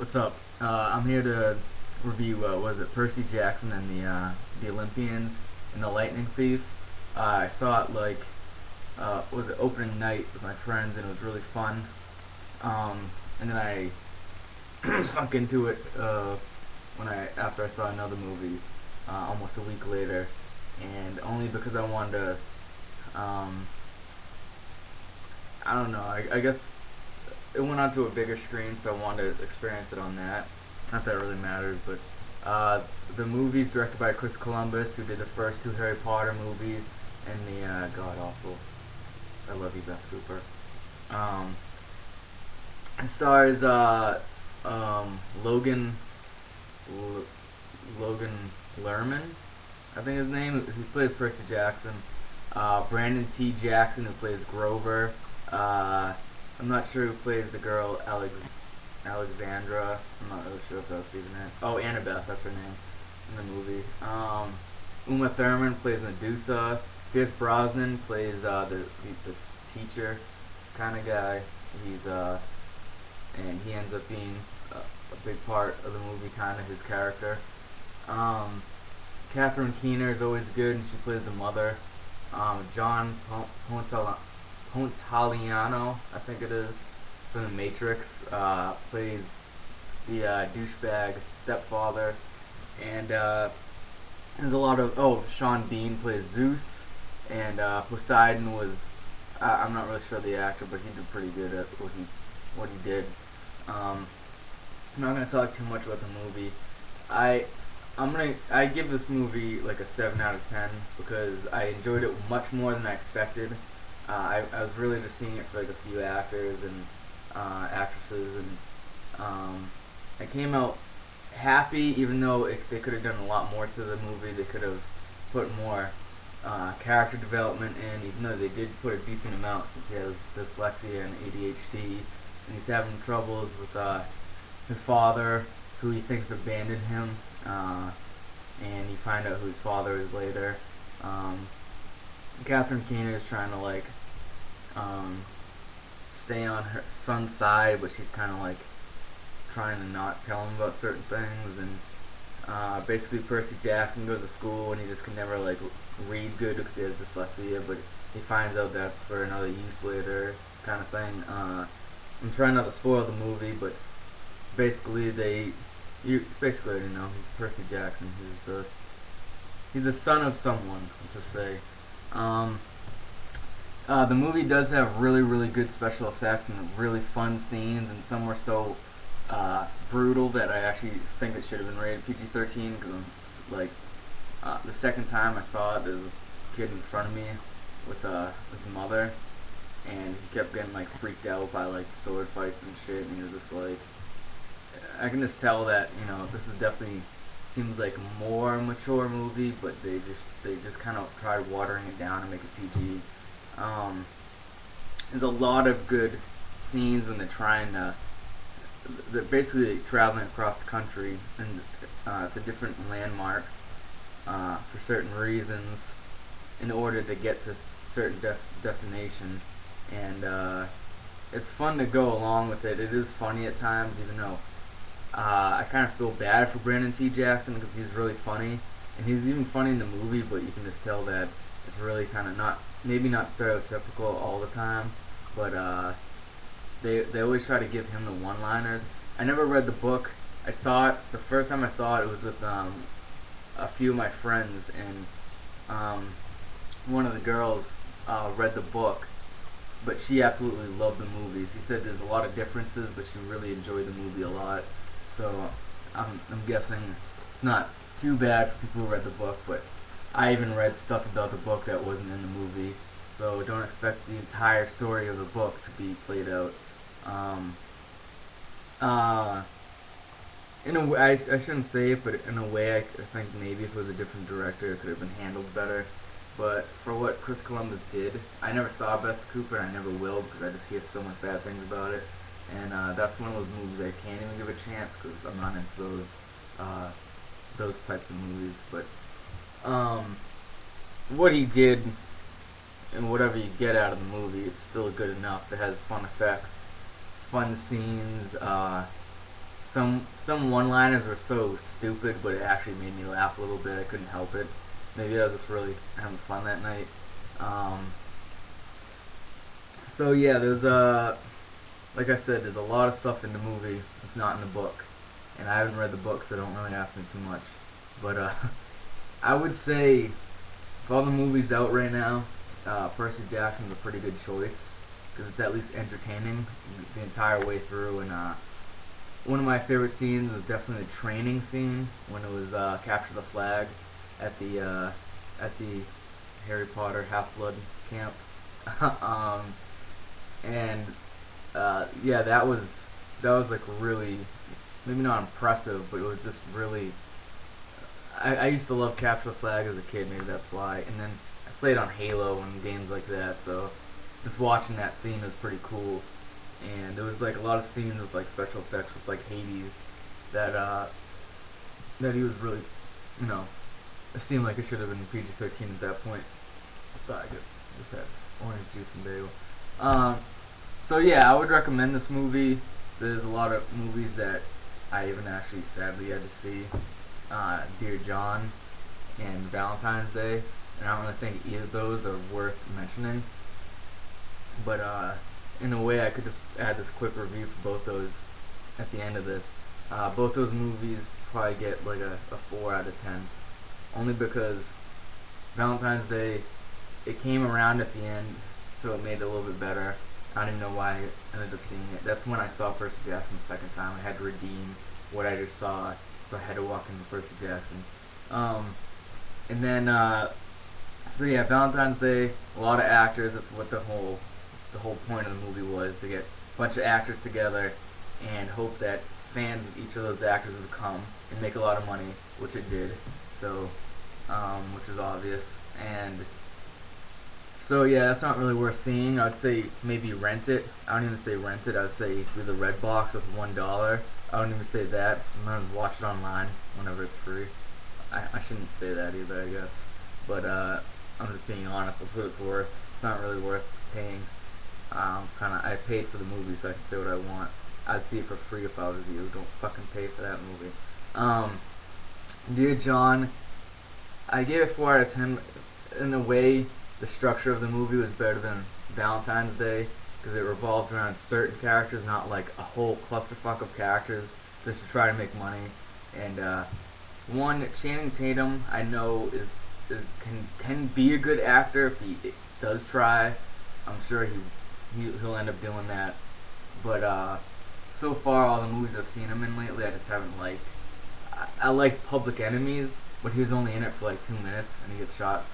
What's up? I'm here to review, was it Percy Jackson and the Olympians and the Lightning Thief. I saw it was it opening night with my friends, and it was really fun. And then I sunk into it after I saw another movie almost a week later, and only because I wanted to. I don't know. I guess it went onto a bigger screen, so I wanted to experience it on that. Not that it really matters, but the movie's directed by Chris Columbus, who did the first two Harry Potter movies and the god awful I Love You, Beth Cooper. Um, it stars Logan L- Logan Lerman, I think his name. Who plays Percy Jackson. Brandon T. Jackson, who plays Grover. Uh, I'm not sure who plays the girl Alexandra. I'm not really sure if that's even it. Oh, Annabeth, that's her name in the movie. Uma Thurman plays Medusa. Pierce Brosnan plays the teacher kind of guy. He's and he ends up being a big part of the movie, kind of his character. Um, Catherine Keener is always good, and she plays the mother. John Pontaliano, I think it is, from The Matrix, plays the douchebag stepfather. And there's a lot of Sean Bean plays Zeus, and Poseidon was I'm not really sure the actor, but he did pretty good at what he did. Um, I'm not gonna talk too much about the movie. I I give this movie like a 7 out of 10 because I enjoyed it much more than I expected. I was really just seeing it for like a few actors and actresses, and I came out happy, even though they could have done a lot more to the movie. They could have put more character development in, even though they did put a decent amount, since he has dyslexia and ADHD, and he's having troubles with his father, who he thinks abandoned him, and you find out who his father is later. Um, Catherine Keener is trying to um, stay on her son's side, but she's kind of trying to not tell him about certain things, and basically Percy Jackson goes to school and he just can never read good because he has dyslexia, but he finds out that's for another use later, kind of thing. I'm trying not to spoil the movie, but basically you basically already know he's Percy Jackson. He's the son of someone, let's just say. Um, the movie does have really good special effects and really fun scenes, and some were so brutal that I actually think it should have been rated PG-13. Because the second time I saw it, there was this kid in front of me with his mother, and he kept getting freaked out by sword fights and shit, and he was just I can just tell that this is definitely seems like a more mature movie, but they just kind of tried watering it down and make it PG. Um, there's a lot of good scenes when they're basically traveling across the country and to different landmarks for certain reasons in order to get to certain destination, and it's fun to go along with it. It is funny at times, even though I kind of feel bad for Brandon T. Jackson because he's really funny, and he's even funny in the movie, but you can just tell that it's really kind of maybe not stereotypical all the time, but they always try to give him the one-liners. I never read the book. I saw it the first time I saw it. It was with a few of my friends, and one of the girls read the book, but she absolutely loved the movie. She said there's a lot of differences, but she really enjoyed the movie a lot. So I'm guessing it's not too bad for people who read the book, but I even read stuff about the book that wasn't in the movie. So don't expect the entire story of the book to be played out. Um, uh, in a way, I shouldn't say it, but in a way, I think maybe if it was a different director, it could have been handled better. But for what Chris Columbus did, I never saw Beth Cooper, and I never will because I just hear so much bad things about it. And that's one of those movies I can't even give a chance because I'm not into uh, those types of movies. But what he did and whatever you get out of the movie, it's still good enough. It has fun effects, fun scenes, some one-liners were so stupid, but it actually made me laugh a little bit. I couldn't help it. Maybe I was just really having fun that night. Um, so yeah, there's like I said, there's a lot of stuff in the movie that's not in the book, and I haven't read the book, so don't really ask me too much. But I would say, of all the movies out right now, Percy Jackson's a pretty good choice because it's at least entertaining the entire way through. And one of my favorite scenes is definitely the training scene when it was capture the flag at the Harry Potter Half-Blood camp. um, and yeah, that was like really, maybe not impressive, but it was just really. I used to love Capture the Flag as a kid, maybe that's why. And then I played on Halo and games like that, so just watching that scene was pretty cool. And there was like a lot of scenes with like special effects with like Hades that that he was really, you know, it seemed like it should have been PG-13 at that point. Sorry, I just had orange juice and bagel. Um, so yeah, I would recommend this movie. There's a lot of movies that I even actually sadly had to see. Dear John and Valentine's Day, and I don't really think either of those are worth mentioning. But in a way, I could just add this quick review for both those at the end of this. Both those movies probably get like a 4 out of 10, only because Valentine's Day, it came around at the end, so it made it a little bit better. I don't even know why I ended up seeing it. That's when I saw Percy Jackson the second time. I had to redeem what I just saw, so I had to walk into Percy Jackson. Um, and then, so yeah, Valentine's Day, a lot of actors. That's what the whole point of the movie was, to get a bunch of actors together and hope that fans of each of those actors would come and make a lot of money, which it did. So, which is obvious. And so yeah, that's not really worth seeing. I would say maybe rent it. I don't even say rent it. I would say do the red box with $1. I don't even say that. Just watch it online whenever it's free. I shouldn't say that either, I guess. But I'm just being honest with what it's worth. It's not really worth paying. I paid for the movie, so I can say what I want. I'd see it for free if I was you. Don't fucking pay for that movie. Dear John, I gave it 4 out of 10. In a way, the structure of the movie was better than Valentine's Day because it revolved around certain characters, not like a whole clusterfuck of characters just to try to make money. And Channing Tatum, I know can be a good actor if he does try. I'm sure he'll end up doing that. But so far, all the movies I've seen him in lately, I just haven't liked. I like Public Enemies, but he was only in it for like 2 minutes, and he gets shot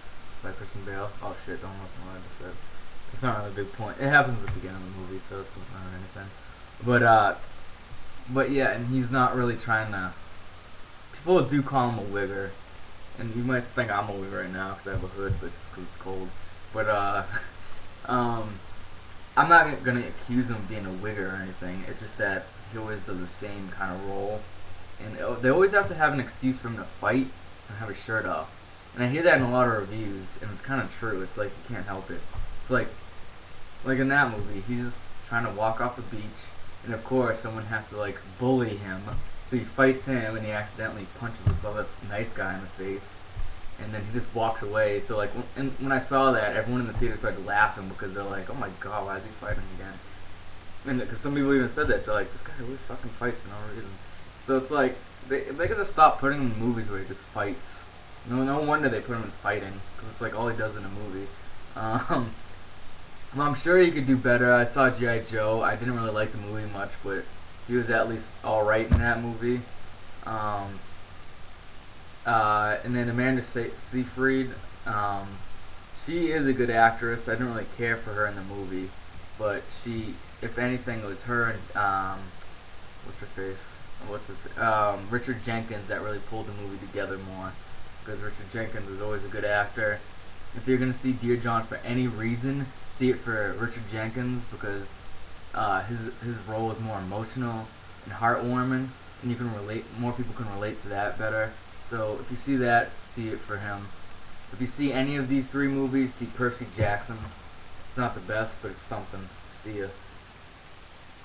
by Christian Bale. Oh shit! Don't listen to what I just said. It's not really a big point. It happens at the beginning of the movie, so it's not anything. But yeah, and he's not really trying to. People do call him a wigger, and you might think I'm a wigger right now because I have a hood, but it's because it's cold. But um, I'm not gonna accuse him of being a wigger or anything. It's just that he always does the same kind of role, and they always have to have an excuse for him to fight and have his shirt off. And I hear that in a lot of reviews, and it's kind of true. It's like you can't help it. It's like in that movie, he's just trying to walk off the beach, and of course someone has to like bully him. So he fights him, and he accidentally punches this other nice guy in the face, and then he just walks away. So like when I saw that, everyone in the theater started laughing because they're like, "Oh my god, why is he fighting again?" And because some people even said that, they're like, "This guy always fucking fights for no reason." So it's like they gotta stop putting him in movies where he just fights. No wonder they put him in fighting, because it's like all he does in a movie. Well, I'm sure he could do better. I saw G.I. Joe. I didn't really like the movie much, but he was at least alright in that movie. Um, and then Amanda Seyfried, she is a good actress. I didn't really care for her in the movie, but if anything, it was her and what's her face? Richard Jenkins that really pulled the movie together more. Because Richard Jenkins is always a good actor. If you're gonna see Dear John for any reason, see it for Richard Jenkins because his role is more emotional and heartwarming, and you can relate. More people can relate to that better. So if you see that, see it for him. If you see any of these 3 movies, see Percy Jackson. It's not the best, but it's something. See ya.